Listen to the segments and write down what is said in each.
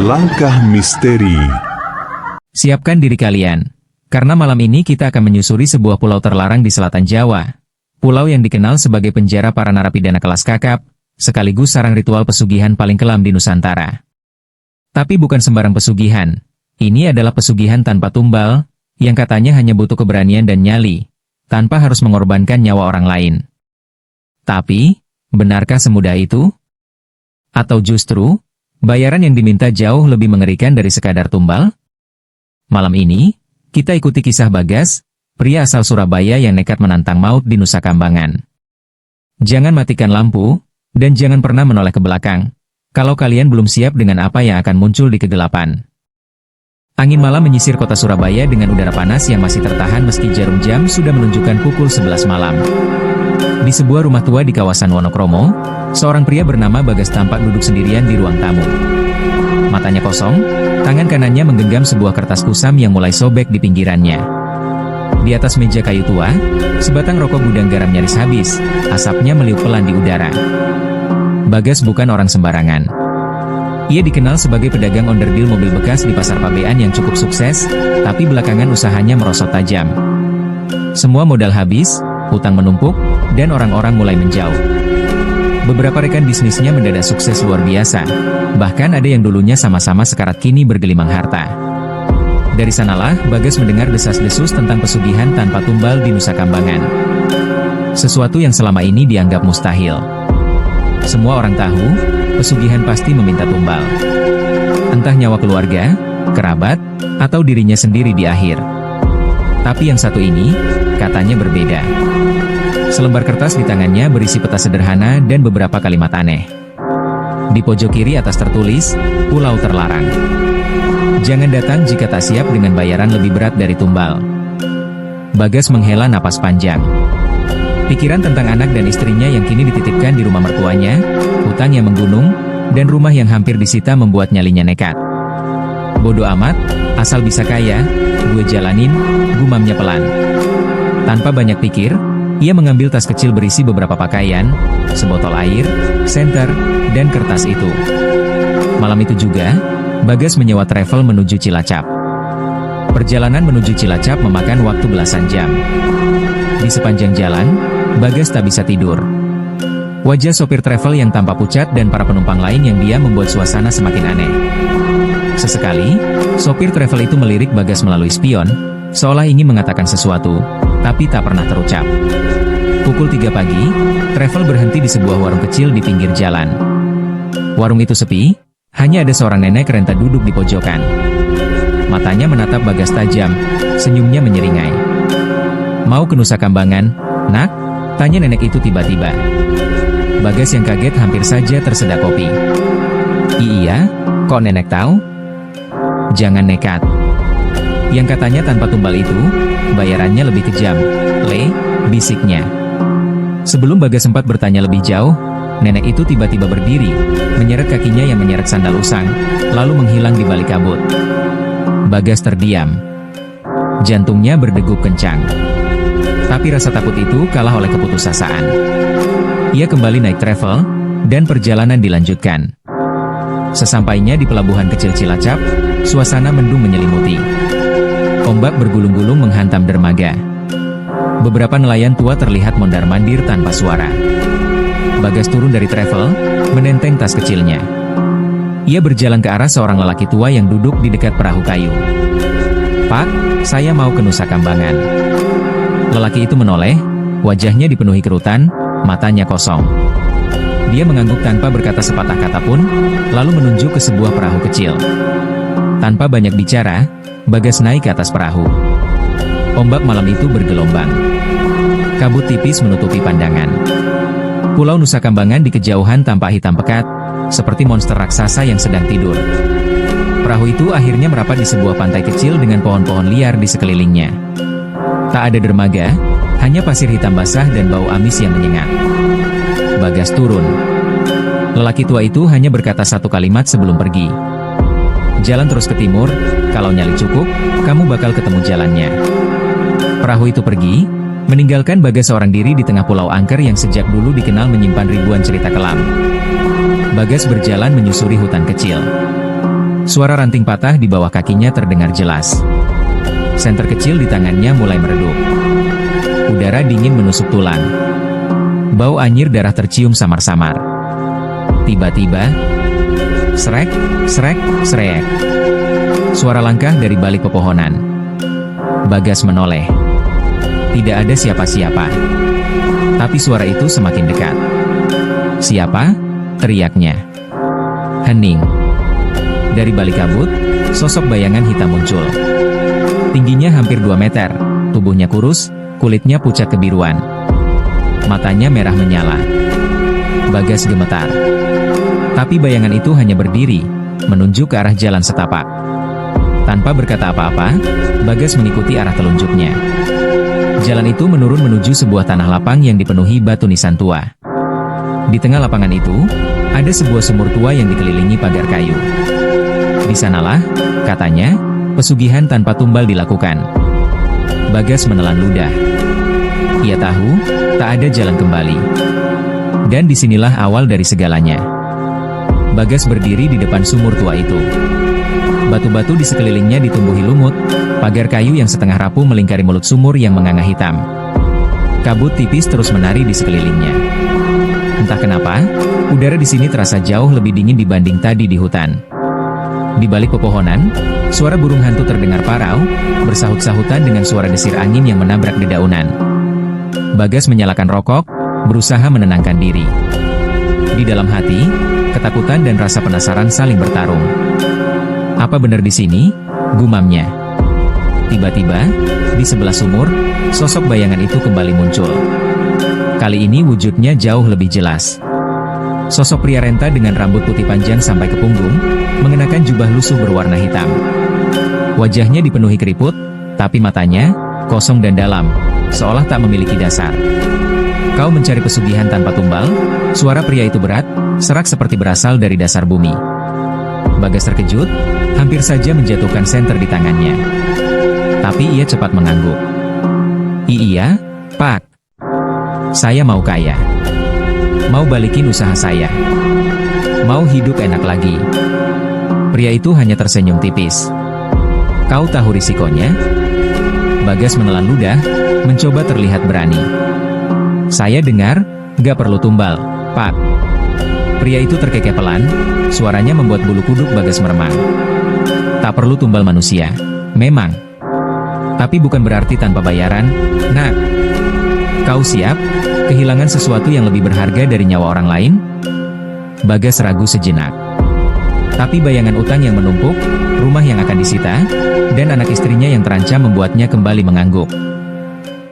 Langkah Misteri. Siapkan diri kalian, karena malam ini kita akan menyusuri sebuah pulau terlarang di selatan Jawa. Pulau yang dikenal sebagai penjara para narapidana kelas kakap, sekaligus sarang ritual pesugihan paling kelam di Nusantara. Tapi bukan sembarang pesugihan. Ini adalah pesugihan tanpa tumbal, yang katanya hanya butuh keberanian dan nyali, tanpa harus mengorbankan nyawa orang lain. Tapi, benarkah semudah itu? Atau justru, bayaran yang diminta jauh lebih mengerikan dari sekadar tumbal? Malam ini, kita ikuti kisah Bagas, pria asal Surabaya yang nekat menantang maut di Nusa Kambangan. Jangan matikan lampu, dan jangan pernah menoleh ke belakang, kalau kalian belum siap dengan apa yang akan muncul di kegelapan. Angin malam menyisir kota Surabaya dengan udara panas yang masih tertahan meski jarum jam sudah menunjukkan pukul 11 malam. Di sebuah rumah tua di kawasan Wonokromo, seorang pria bernama Bagas tampak duduk sendirian di ruang tamu. Matanya kosong, tangan kanannya menggenggam sebuah kertas kusam yang mulai sobek di pinggirannya. Di atas meja kayu tua, sebatang rokok gudang garam nyaris habis, asapnya meliuk pelan di udara. Bagas bukan orang sembarangan. Ia dikenal sebagai pedagang onderdil mobil bekas di pasar Pabean yang cukup sukses, tapi belakangan usahanya merosot tajam. Semua modal habis, hutang menumpuk, dan orang-orang mulai menjauh. Beberapa rekan bisnisnya mendadak sukses luar biasa, bahkan ada yang dulunya sama-sama sekarat kini bergelimang harta. Dari sanalah Bagas mendengar desas-desus tentang pesugihan tanpa tumbal di Nusa Kambangan. Sesuatu yang selama ini dianggap mustahil. Semua orang tahu, pesugihan pasti meminta tumbal. Entah nyawa keluarga, kerabat, atau dirinya sendiri di akhir. Tapi yang satu ini, katanya berbeda. Selembar kertas di tangannya berisi peta sederhana dan beberapa kalimat aneh. Di pojok kiri atas tertulis, Pulau Terlarang. Jangan datang jika tak siap dengan bayaran lebih berat dari tumbal. Bagas menghela napas panjang. Pikiran tentang anak dan istrinya yang kini dititipkan di rumah mertuanya, hutang yang menggunung, dan rumah yang hampir disita membuat nyalinya nekat. Bodoh amat, asal bisa kaya, gue jalanin, gumamnya pelan. Tanpa banyak pikir, ia mengambil tas kecil berisi beberapa pakaian, sebotol air, senter, dan kertas itu. Malam itu juga, Bagas menyewa travel menuju Cilacap. Perjalanan menuju Cilacap memakan waktu belasan jam. Di sepanjang jalan, Bagas tak bisa tidur. Wajah sopir travel yang tampak pucat dan para penumpang lain yang diam membuat suasana semakin aneh. Sesekali, sopir travel itu melirik Bagas melalui spion, seolah ingin mengatakan sesuatu, tapi tak pernah terucap. Pukul 3 pagi, travel berhenti di sebuah warung kecil di pinggir jalan. Warung itu sepi, hanya ada seorang nenek renta duduk di pojokan. Matanya menatap Bagas tajam, senyumnya menyeringai. "Mau ke Nusa Kambangan, nak?" tanya nenek itu tiba-tiba. Bagas yang kaget hampir saja tersedak kopi. "Iya, kok nenek tahu?" "Jangan nekat. Yang katanya tanpa tumbal itu, bayarannya lebih kejam, Le," bisiknya. Sebelum Bagas sempat bertanya lebih jauh, nenek itu tiba-tiba berdiri, menyeret kakinya yang menyeret sandal usang, lalu menghilang di balik kabut. Bagas terdiam. Jantungnya berdegup kencang. Tapi rasa takut itu kalah oleh keputusasaan. Ia kembali naik travel, dan perjalanan dilanjutkan. Sesampainya di pelabuhan kecil Cilacap, suasana mendung menyelimuti. Ombak bergulung-gulung menghantam dermaga. Beberapa nelayan tua terlihat mondar-mandir tanpa suara. Bagas turun dari travel, menenteng tas kecilnya. Ia berjalan ke arah seorang lelaki tua yang duduk di dekat perahu kayu. "Pak, saya mau ke Nusa Kambangan." Lelaki itu menoleh, wajahnya dipenuhi kerutan, matanya kosong. Dia mengangguk tanpa berkata sepatah kata pun, lalu menunjuk ke sebuah perahu kecil. Tanpa banyak bicara, Bagas naik ke atas perahu. Ombak malam itu bergelombang. Kabut tipis menutupi pandangan. Pulau Nusa Kambangan di kejauhan tampak hitam pekat, seperti monster raksasa yang sedang tidur. Perahu itu akhirnya merapat di sebuah pantai kecil dengan pohon-pohon liar di sekelilingnya. Tak ada dermaga, hanya pasir hitam basah dan bau amis yang menyengat. Bagas turun. Lelaki tua itu hanya berkata satu kalimat sebelum pergi. "Jalan terus ke timur, kalau nyali cukup, kamu bakal ketemu jalannya." Perahu itu pergi, meninggalkan Bagas seorang diri di tengah pulau angker yang sejak dulu dikenal menyimpan ribuan cerita kelam. Bagas berjalan menyusuri hutan kecil. suara ranting patah di bawah kakinya terdengar jelas. Senter kecil di tangannya mulai meredup. Udara dingin menusuk tulang. Bau anyir darah tercium samar-samar. Tiba-tiba, srek, srek, srek. Suara langkah dari balik pepohonan. Bagas menoleh. Tidak ada siapa-siapa. Tapi suara itu semakin dekat. "Siapa?" teriaknya. Hening. Dari balik kabut, sosok bayangan hitam muncul. Tingginya hampir 2 meter, tubuhnya kurus, kulitnya pucat kebiruan. Matanya merah menyala. Bagas gemetar. Tapi bayangan itu hanya berdiri, menunjuk ke arah jalan setapak. Tanpa berkata apa-apa, Bagas mengikuti arah telunjuknya. Jalan itu menurun menuju sebuah tanah lapang yang dipenuhi batu nisan tua. Di tengah lapangan itu, ada sebuah sumur tua yang dikelilingi pagar kayu. Di sanalah, katanya, pesugihan tanpa tumbal dilakukan. Bagas menelan ludah. Ia tahu, tak ada jalan kembali. Dan disinilah awal dari segalanya. Bagas berdiri di depan sumur tua itu. Batu-batu di sekelilingnya ditumbuhi lumut, pagar kayu yang setengah rapuh melingkari mulut sumur yang menganga hitam. Kabut tipis terus menari di sekelilingnya. Entah kenapa, udara di sini terasa jauh lebih dingin dibanding tadi di hutan. Di balik pepohonan, suara burung hantu terdengar parau, bersahut-sahutan dengan suara desir angin yang menabrak dedaunan. Bagas menyalakan rokok, berusaha menenangkan diri. Di dalam hati, ketakutan dan rasa penasaran saling bertarung. "Apa benar di sini?" gumamnya. Tiba-tiba, di sebelah sumur, sosok bayangan itu kembali muncul. Kali ini wujudnya jauh lebih jelas. Sosok pria renta dengan rambut putih panjang sampai ke punggung, mengenakan jubah lusuh berwarna hitam. Wajahnya dipenuhi keriput, tapi matanya kosong dan dalam, seolah tak memiliki dasar. "Kau mencari pesugihan tanpa tumbal?" Suara pria itu berat, serak seperti berasal dari dasar bumi. Bagas terkejut, hampir saja menjatuhkan senter di tangannya. Tapi ia cepat mengangguk. "Iya, Pak. Saya mau kaya. Mau balikin usaha saya. Mau hidup enak lagi." Pria itu hanya tersenyum tipis. "Kau tahu risikonya?" Bagas menelan ludah, mencoba terlihat berani. "Saya dengar, gak perlu tumbal, Pak." Pria itu terkekeh pelan, suaranya membuat bulu kuduk Bagas meremang. "Tak perlu tumbal manusia, memang. Tapi bukan berarti tanpa bayaran, nak. Kau siap kehilangan sesuatu yang lebih berharga dari nyawa orang lain?" Bagas ragu sejenak. Tapi bayangan utang yang menumpuk, rumah yang akan disita, dan anak istrinya yang terancam membuatnya kembali mengangguk.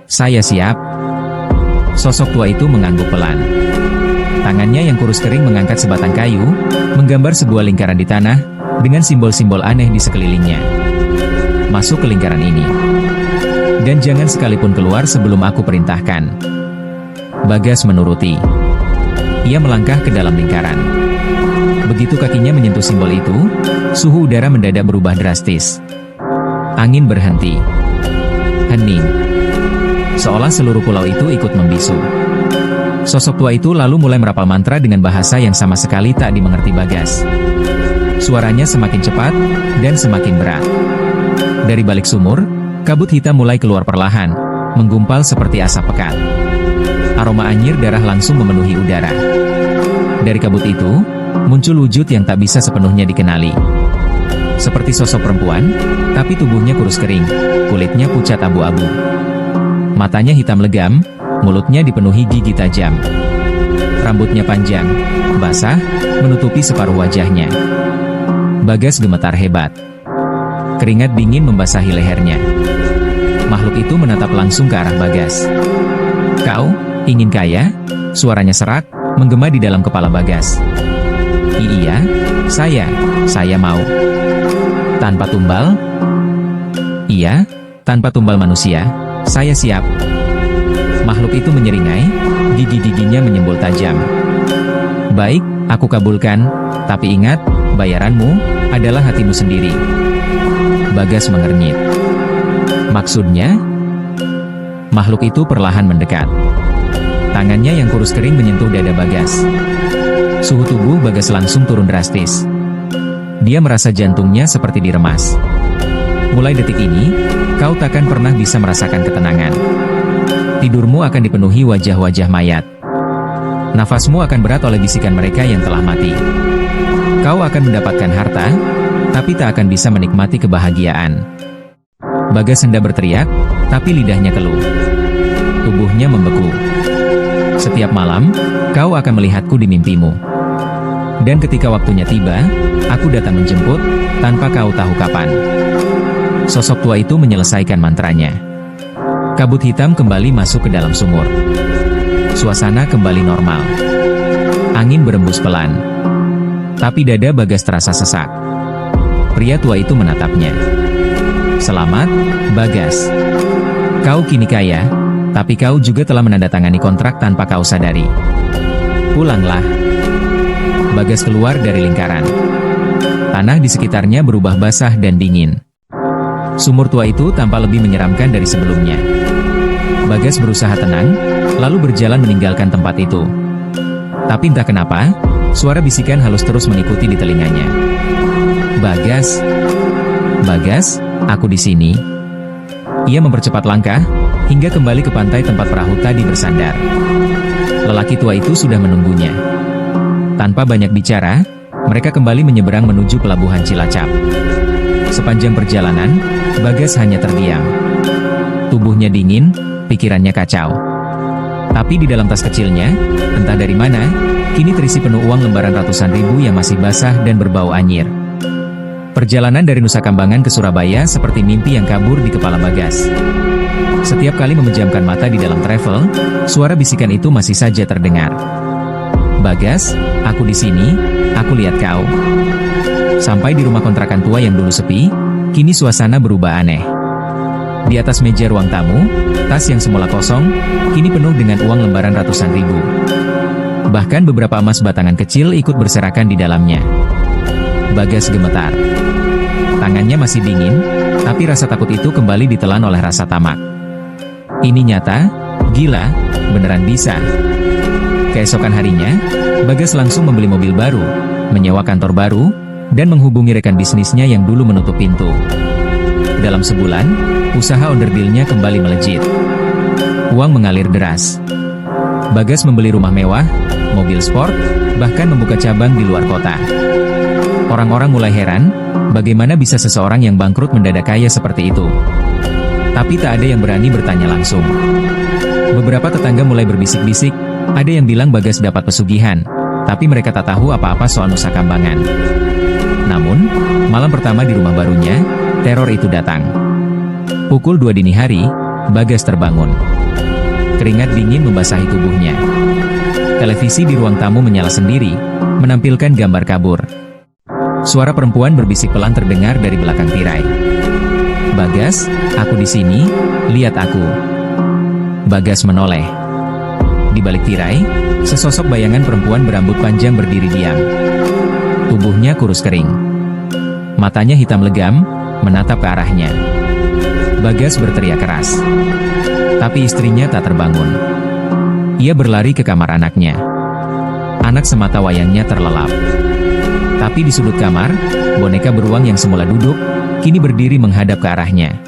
"Saya siap." Sosok tua itu mengangguk pelan. Tangannya yang kurus kering mengangkat sebatang kayu, menggambar sebuah lingkaran di tanah, dengan simbol-simbol aneh di sekelilingnya. "Masuk ke lingkaran ini. Dan jangan sekalipun keluar sebelum aku perintahkan." Bagas menuruti. Ia melangkah ke dalam lingkaran. Begitu kakinya menyentuh simbol itu, suhu udara mendadak berubah drastis. Angin berhenti. Hening. Seolah seluruh pulau itu ikut membisu. Sosok tua itu lalu mulai merapal mantra dengan bahasa yang sama sekali tak dimengerti Bagas. Suaranya semakin cepat, dan semakin berat. Dari balik sumur, kabut hitam mulai keluar perlahan, menggumpal seperti asap pekat. Aroma anyir darah langsung memenuhi udara. Dari kabut itu, muncul wujud yang tak bisa sepenuhnya dikenali. Seperti sosok perempuan, tapi tubuhnya kurus kering, kulitnya pucat abu-abu. Matanya hitam legam, mulutnya dipenuhi gigi tajam. Rambutnya panjang, basah, menutupi separuh wajahnya. Bagas gemetar hebat. Keringat dingin membasahi lehernya. Makhluk itu menatap langsung ke arah Bagas. "Kau ingin kaya?" Suaranya serak, menggema di dalam kepala Bagas. "Iya, saya mau." "Tanpa tumbal?" "Iya, tanpa tumbal manusia, saya siap." Makhluk itu menyeringai, gigi-giginya menyembul tajam. "Baik, aku kabulkan, tapi ingat, bayaranmu adalah hatimu sendiri." Bagas mengernyit. "Maksudnya?" Makhluk itu perlahan mendekat. Tangannya yang kurus kering menyentuh dada Bagas. Suhu tubuh Bagas langsung turun drastis. Dia merasa jantungnya seperti diremas. Mulai detik ini, kau takkan pernah bisa merasakan ketenangan. Tidurmu akan dipenuhi wajah-wajah mayat. Nafasmu akan berat oleh bisikan mereka yang telah mati. Kau akan mendapatkan harta, tapi tak akan bisa menikmati kebahagiaan. Bagas hendak berteriak, tapi lidahnya keluh. Tubuhnya membeku. Setiap malam, kau akan melihatku di mimpimu. Dan ketika waktunya tiba, aku datang menjemput, tanpa kau tahu kapan. Sosok tua itu menyelesaikan mantranya. Kabut hitam kembali masuk ke dalam sumur. Suasana kembali normal. Angin berembus pelan. Tapi dada Bagas terasa sesak. Pria tua itu menatapnya. Selamat, Bagas. Kau kini kaya, tapi kau juga telah menandatangani kontrak tanpa kau sadari. Pulanglah. Bagas keluar dari lingkaran. Tanah di sekitarnya berubah basah dan dingin. Sumur tua itu tampak lebih menyeramkan dari sebelumnya. Bagas berusaha tenang, lalu berjalan meninggalkan tempat itu. Tapi entah kenapa, suara bisikan halus terus mengikuti di telinganya. Bagas, Bagas, aku di sini. Ia mempercepat langkah, hingga kembali ke pantai tempat perahu tadi bersandar. Lelaki tua itu sudah menunggunya. Tanpa banyak bicara, mereka kembali menyeberang menuju pelabuhan Cilacap. Sepanjang perjalanan, Bagas hanya terdiam. Tubuhnya dingin, pikirannya kacau. Tapi di dalam tas kecilnya, entah dari mana, kini terisi penuh uang lembaran ratusan ribu yang masih basah dan berbau anyir. Perjalanan dari Nusa Kambangan ke Surabaya seperti mimpi yang kabur di kepala Bagas. Setiap kali memejamkan mata di dalam travel, suara bisikan itu masih saja terdengar. Bagas, aku di sini, aku lihat kau. Sampai di rumah kontrakan tua yang dulu sepi, kini suasana berubah aneh. Di atas meja ruang tamu, tas yang semula kosong, kini penuh dengan uang lembaran ratusan ribu. Bahkan beberapa emas batangan kecil ikut berserakan di dalamnya. Bagas gemetar. Tangannya masih dingin, tapi rasa takut itu kembali ditelan oleh rasa tamak. Ini nyata, gila, beneran bisa. Keesokan harinya, Bagas langsung membeli mobil baru, menyewa kantor baru, dan menghubungi rekan bisnisnya yang dulu menutup pintu. Dalam sebulan, usaha onderdilnya kembali melejit. Uang mengalir deras. Bagas membeli rumah mewah, mobil sport, bahkan membuka cabang di luar kota. Orang-orang mulai heran, bagaimana bisa seseorang yang bangkrut mendadak kaya seperti itu. Tapi tak ada yang berani bertanya langsung. Beberapa tetangga mulai berbisik-bisik, ada yang bilang Bagas dapat pesugihan, tapi mereka tak tahu apa-apa soal Nusa Kambangan. Namun, malam pertama di rumah barunya, teror itu datang. Pukul 2 dini hari, Bagas terbangun. Keringat dingin membasahi tubuhnya. Televisi di ruang tamu menyala sendiri, menampilkan gambar kabur. Suara perempuan berbisik pelan terdengar dari belakang tirai. Bagas, aku di sini, lihat aku. Bagas menoleh. Di balik tirai, sesosok bayangan perempuan berambut panjang berdiri diam. Tubuhnya kurus kering. Matanya hitam legam, menatap ke arahnya. Bagas berteriak keras. Tapi istrinya tak terbangun. Ia berlari ke kamar anaknya. Anak semata wayangnya terlelap. Tapi di sudut kamar, boneka beruang yang semula duduk, kini berdiri menghadap ke arahnya.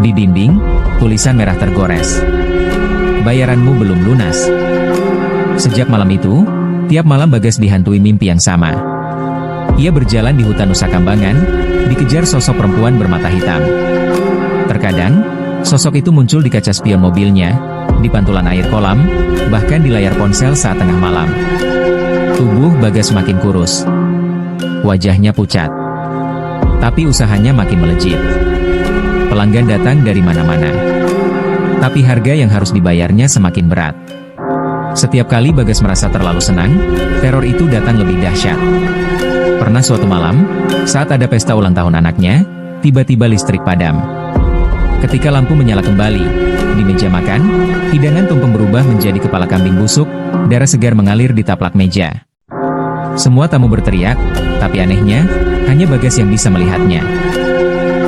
Di dinding, tulisan merah tergores. Bayaranmu belum lunas. Sejak malam itu, tiap malam Bagas dihantui mimpi yang sama. Ia berjalan di hutan Nusa Kambangan, dikejar sosok perempuan bermata hitam. Terkadang, sosok itu muncul di kaca spion mobilnya, di pantulan air kolam, bahkan di layar ponsel saat tengah malam. Tubuh Bagas makin kurus. Wajahnya pucat. Tapi usahanya makin melejit. Pelanggan datang dari mana-mana. Tapi harga yang harus dibayarnya semakin berat. Setiap kali Bagas merasa terlalu senang, teror itu datang lebih dahsyat. Pernah suatu malam, saat ada pesta ulang tahun anaknya, tiba-tiba listrik padam. Ketika lampu menyala kembali, di meja makan, hidangan tumpeng berubah menjadi kepala kambing busuk, darah segar mengalir di taplak meja. Semua tamu berteriak, tapi anehnya, hanya Bagas yang bisa melihatnya.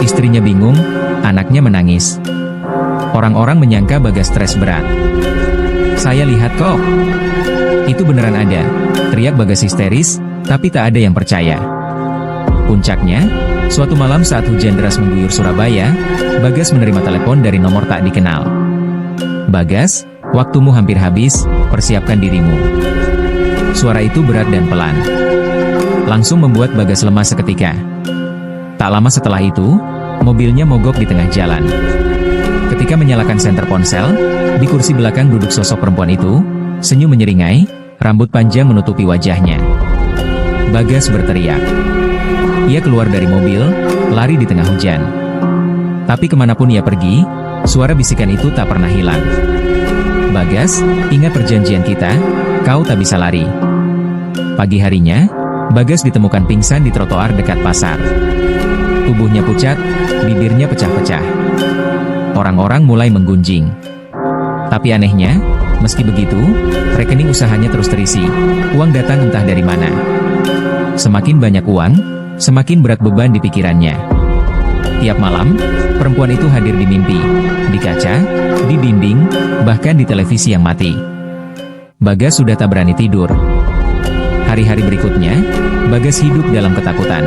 Istrinya bingung, anaknya menangis. Orang-orang menyangka Bagas stres berat. Saya lihat kok. Itu beneran ada, teriak Bagas histeris, tapi tak ada yang percaya. Puncaknya, suatu malam saat hujan deras mengguyur Surabaya, Bagas menerima telepon dari nomor tak dikenal. "Bagas, waktumu hampir habis, persiapkan dirimu." Suara itu berat dan pelan. Langsung membuat Bagas lemas seketika. Tak lama setelah itu, mobilnya mogok di tengah jalan. Ketika menyalakan senter ponsel, di kursi belakang duduk sosok perempuan itu, senyum menyeringai, rambut panjang menutupi wajahnya. Bagas berteriak. Ia keluar dari mobil, lari di tengah hujan. Tapi kemanapun ia pergi, suara bisikan itu tak pernah hilang. "Bagas, ingat perjanjian kita, kau tak bisa lari." Pagi harinya, Bagas ditemukan pingsan di trotoar dekat pasar. Tubuhnya pucat, bibirnya pecah-pecah. Orang-orang mulai menggunjing. Tapi anehnya, meski begitu, rekening usahanya terus terisi. Uang datang entah dari mana. Semakin banyak uang, semakin berat beban di pikirannya. Tiap malam, perempuan itu hadir di mimpi, di kaca, di dinding, bahkan di televisi yang mati. Bagas sudah tak berani tidur. Hari-hari berikutnya, Bagas hidup dalam ketakutan.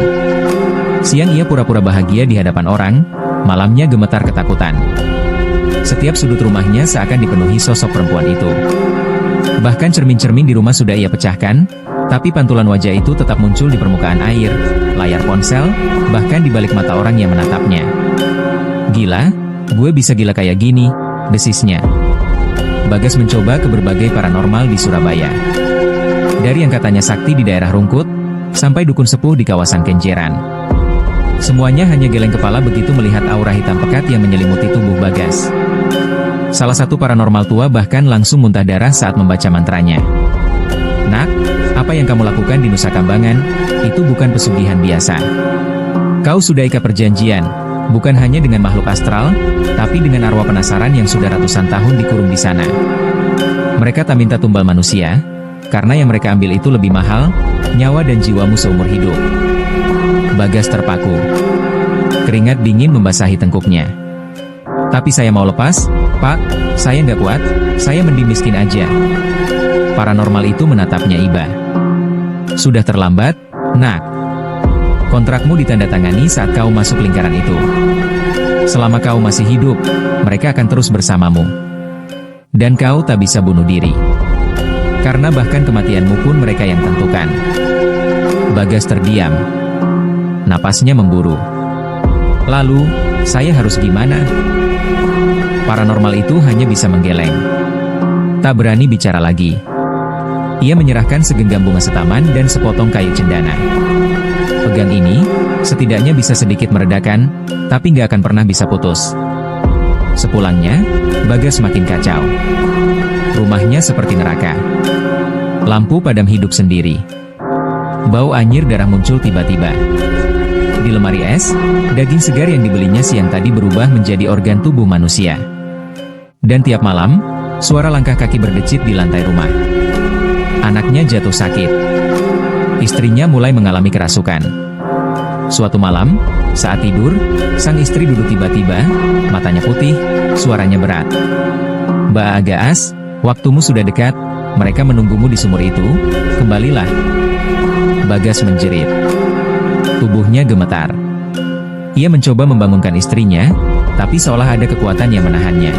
Siang ia pura-pura bahagia di hadapan orang, malamnya gemetar ketakutan. Setiap sudut rumahnya seakan dipenuhi sosok perempuan itu. Bahkan cermin-cermin di rumah sudah ia pecahkan, tapi pantulan wajah itu tetap muncul di permukaan air, layar ponsel, bahkan di balik mata orang yang menatapnya. "Gila, gue bisa gila kayak gini," desisnya. Bagas mencoba ke berbagai paranormal di Surabaya. Dari yang katanya sakti di daerah Rungkut, sampai dukun sepuh di kawasan Kenjeran. Semuanya hanya geleng kepala begitu melihat aura hitam pekat yang menyelimuti tubuh Bagas. Salah satu paranormal tua bahkan langsung muntah darah saat membaca mantranya. "Nak, apa yang kamu lakukan di Nusa Kambangan, itu bukan pesugihan biasa. Kau sudah ikat perjanjian, bukan hanya dengan makhluk astral, tapi dengan arwah penasaran yang sudah ratusan tahun dikurung di sana. Mereka tak minta tumbal manusia, karena yang mereka ambil itu lebih mahal, nyawa dan jiwamu seumur hidup." Bagas terpaku. Keringat dingin membasahi tengkuknya. "Tapi saya mau lepas, Pak, saya nggak kuat, saya mending miskin aja." Paranormal itu menatapnya iba. "Sudah terlambat, Nak. Kontrakmu ditandatangani saat kau masuk lingkaran itu. Selama kau masih hidup, mereka akan terus bersamamu. Dan kau tak bisa bunuh diri. Karena bahkan kematianmu pun mereka yang tentukan." Bagas terdiam. Napasnya memburu. "Lalu, saya harus gimana?" Paranormal itu hanya bisa menggeleng. Tak berani bicara lagi. Ia menyerahkan segenggam bunga setaman dan sepotong kayu cendana. "Pegang ini, setidaknya bisa sedikit meredakan, tapi nggak akan pernah bisa putus." Sepulangnya, Bagas makin kacau. Rumahnya seperti neraka. Lampu padam hidup sendiri. Bau anyir darah muncul tiba-tiba. Di lemari es, daging segar yang dibelinya siang tadi berubah menjadi organ tubuh manusia. Dan tiap malam, suara langkah kaki berdecit di lantai rumah. Anaknya jatuh sakit. Istrinya mulai mengalami kerasukan. Suatu malam, saat tidur, sang istri duduk tiba-tiba, matanya putih, suaranya berat. "Mbak Agaas, waktumu sudah dekat, mereka menunggumu di sumur itu, kembalilah." Bagas menjerit. Tubuhnya gemetar. Ia mencoba membangunkan istrinya, tapi seolah ada kekuatan yang menahannya.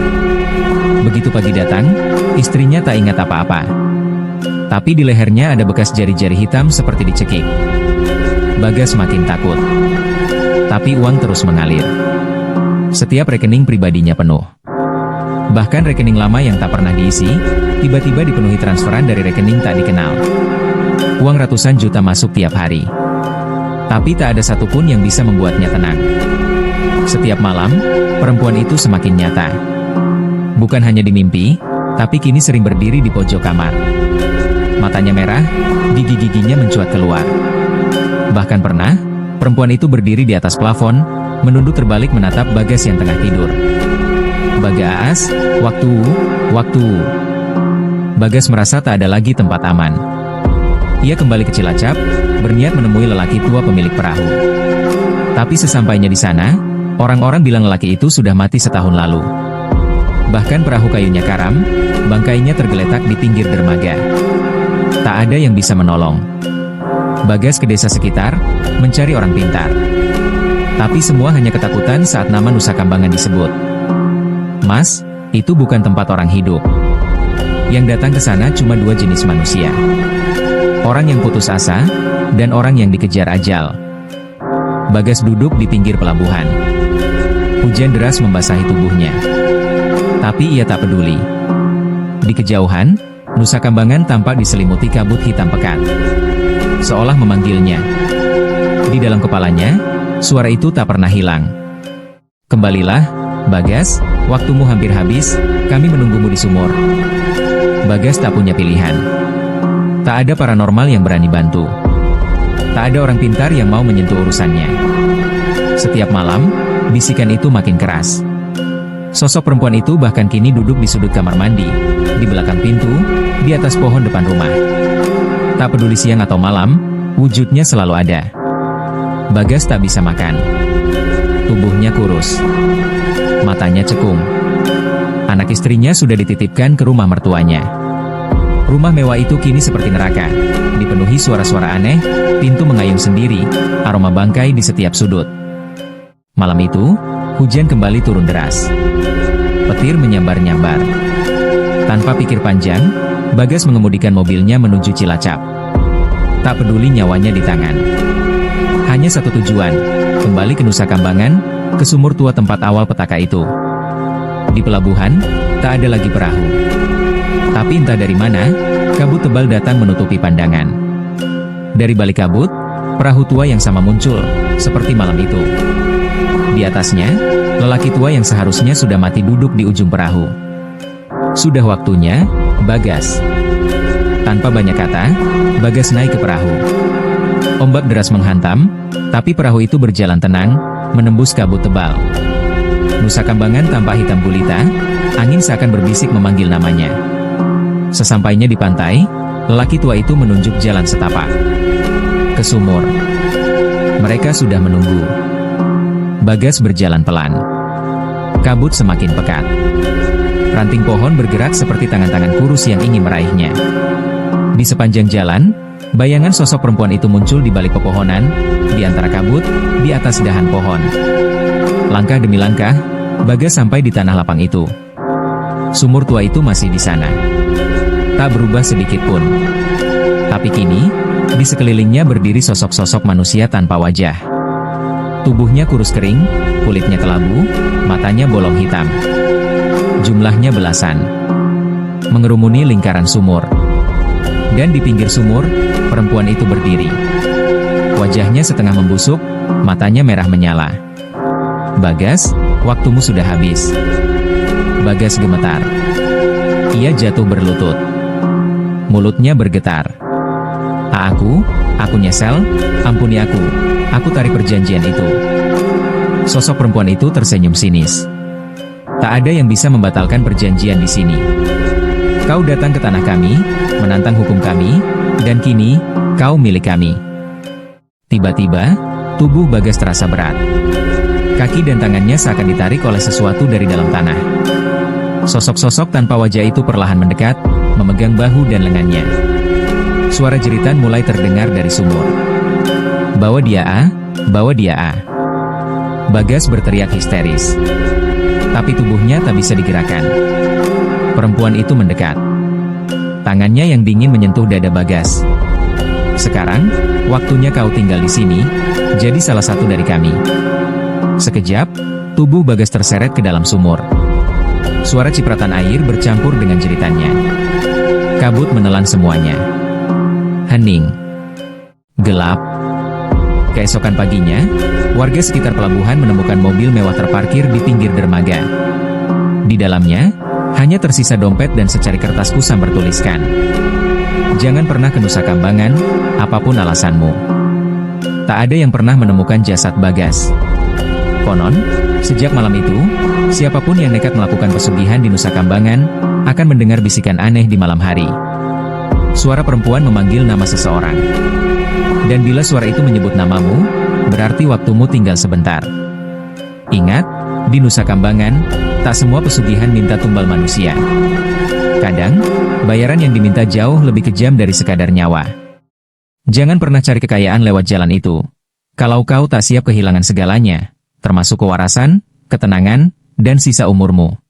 Begitu pagi datang, istrinya tak ingat apa-apa. Tapi di lehernya ada bekas jari-jari hitam seperti dicekik. Bagas makin takut. Tapi uang terus mengalir. Setiap rekening pribadinya penuh. Bahkan rekening lama yang tak pernah diisi, tiba-tiba dipenuhi transferan dari rekening tak dikenal. Uang ratusan juta masuk tiap hari. Tapi tak ada satupun yang bisa membuatnya tenang. Setiap malam, perempuan itu semakin nyata. Bukan hanya di mimpi, tapi kini sering berdiri di pojok kamar. Matanya merah, gigi-giginya mencuat keluar. Bahkan pernah, perempuan itu berdiri di atas plafon, menunduk terbalik menatap Bagas yang tengah tidur. "Bagas, waktu." Bagas merasa tak ada lagi tempat aman. Ia kembali ke Cilacap, berniat menemui lelaki tua pemilik perahu. Tapi sesampainya di sana, orang-orang bilang lelaki itu sudah mati setahun lalu. Bahkan perahu kayunya karam, bangkainya tergeletak di pinggir dermaga. Tak ada yang bisa menolong. Bagas ke desa sekitar, mencari orang pintar. Tapi semua hanya ketakutan saat nama Nusa Kambangan disebut. Mas, itu bukan tempat orang hidup. Yang datang ke sana cuma dua jenis manusia. Orang yang putus asa, dan orang yang dikejar ajal. Bagas duduk di pinggir pelabuhan. Hujan deras membasahi tubuhnya. Tapi ia tak peduli. Di kejauhan, Nusa Kambangan tampak diselimuti kabut hitam pekat. Seolah memanggilnya. Di dalam kepalanya, suara itu tak pernah hilang. Kembalilah, Bagas, waktumu hampir habis, kami menunggumu di sumur. Bagas tak punya pilihan. Tak ada paranormal yang berani bantu. Tak ada orang pintar yang mau menyentuh urusannya. Setiap malam, bisikan itu makin keras. Sosok perempuan itu bahkan kini duduk di sudut kamar mandi, di belakang pintu, di atas pohon depan rumah. Tak peduli siang atau malam, wujudnya selalu ada. Bagas tak bisa makan. Tubuhnya kurus. Matanya cekung. Anak istrinya sudah dititipkan ke rumah mertuanya. Rumah mewah itu kini seperti neraka. Dipenuhi suara-suara aneh, pintu mengayun sendiri, aroma bangkai di setiap sudut. Malam itu, hujan kembali turun deras. Petir menyambar-nyambar. Tanpa pikir panjang, Bagas mengemudikan mobilnya menuju Cilacap. Tak peduli nyawanya di tangan. Hanya satu tujuan, kembali ke Nusa Kambangan, ke sumur tua tempat awal petaka itu. Di pelabuhan, tak ada lagi perahu. Tapi entah dari mana, kabut tebal datang menutupi pandangan. Dari balik kabut, perahu tua yang sama muncul, seperti malam itu. Di atasnya, lelaki tua yang seharusnya sudah mati duduk di ujung perahu. Sudah waktunya, Bagas. Tanpa banyak kata, Bagas naik ke perahu. Ombak deras menghantam, tapi perahu itu berjalan tenang, menembus kabut tebal. Nusa Kambangan tampak hitam gulita, angin seakan berbisik memanggil namanya. Sesampainya di pantai, lelaki tua itu menunjuk jalan setapak. Ke sumur. Mereka sudah menunggu. Bagas berjalan pelan. Kabut semakin pekat. Ranting pohon bergerak seperti tangan-tangan kurus yang ingin meraihnya. Di sepanjang jalan, bayangan sosok perempuan itu muncul di balik pepohonan, di antara kabut, di atas dahan pohon. Langkah demi langkah, Bagas sampai di tanah lapang itu. Sumur tua itu masih di sana. Tak berubah sedikit pun. Tapi kini, di sekelilingnya berdiri sosok-sosok manusia tanpa wajah. Tubuhnya kurus kering, kulitnya kelabu, matanya bolong hitam. Jumlahnya belasan. Mengerumuni lingkaran sumur. Dan di pinggir sumur, perempuan itu berdiri. Wajahnya setengah membusuk, matanya merah menyala. Bagas, waktumu sudah habis. Bagas gemetar. Ia jatuh berlutut. Mulutnya bergetar. Aku nyesel, ampuni aku tarik perjanjian itu. Sosok perempuan itu tersenyum sinis. Tak ada yang bisa membatalkan perjanjian di sini. Kau datang ke tanah kami, menantang hukum kami, dan kini, kau milik kami. Tiba-tiba, tubuh Bagas terasa berat. Kaki dan tangannya seakan ditarik oleh sesuatu dari dalam tanah. Sosok-sosok tanpa wajah itu perlahan mendekat, memegang bahu dan lengannya. Suara jeritan mulai terdengar dari sumur. Bawa dia ah, bawa dia ah. Bagas berteriak histeris. Tapi tubuhnya tak bisa digerakkan. Perempuan itu mendekat. Tangannya yang dingin menyentuh dada Bagas. Sekarang, waktunya kau tinggal di sini, jadi salah satu dari kami. Sekejap, tubuh Bagas terseret ke dalam sumur. Suara cipratan air bercampur dengan jeritannya. Kabut menelan semuanya. Hening. Gelap. Keesokan paginya, warga sekitar pelabuhan menemukan mobil mewah terparkir di pinggir dermaga. Di dalamnya, hanya tersisa dompet dan secari kertas kusam bertuliskan, "Jangan pernah ke Nusa Kambangan, apapun alasanmu." Tak ada yang pernah menemukan jasad Bagas. Konon, sejak malam itu, siapapun yang nekat melakukan pesugihan di Nusa Kambangan, akan mendengar bisikan aneh di malam hari. Suara perempuan memanggil nama seseorang. Dan bila suara itu menyebut namamu, berarti waktumu tinggal sebentar. Ingat, di Nusa Kambangan, tak semua pesugihan minta tumbal manusia. Kadang, bayaran yang diminta jauh lebih kejam dari sekadar nyawa. Jangan pernah cari kekayaan lewat jalan itu. Kalau kau tak siap kehilangan segalanya, termasuk kewarasan, ketenangan, dan sisa umurmu.